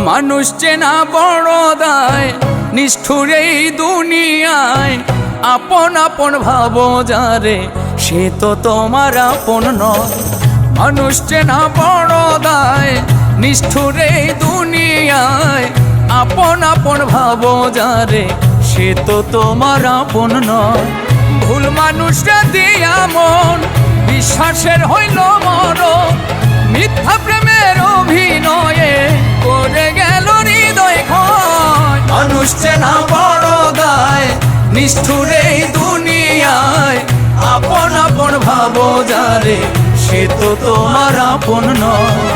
মানুষ চেনা বড় দায়, নিষ্ঠুর এই দুনিয়ায়। আপন আপন ভাবো যারে, সে তো তোমার আপন নয়। মানুষ চেনা বড় দায়, নিষ্ঠুর এই দুনিয়ায়। আপন আপন ভাবো যারে, সে তো তোমার আপন নয়। ভুল মানুষরা দিয়া মন, বিশ্বাসের হইল মরণ। মিথ্যা প্রেমের অভিনয়ে করে গেল হৃদয় ক্ষয়। মানুষ চেনা বড় দায়, নিষ্ঠুর এই দুনিয়ায়। আপন আপন ভাবো যারে, সে তো তোমার আপন নয়।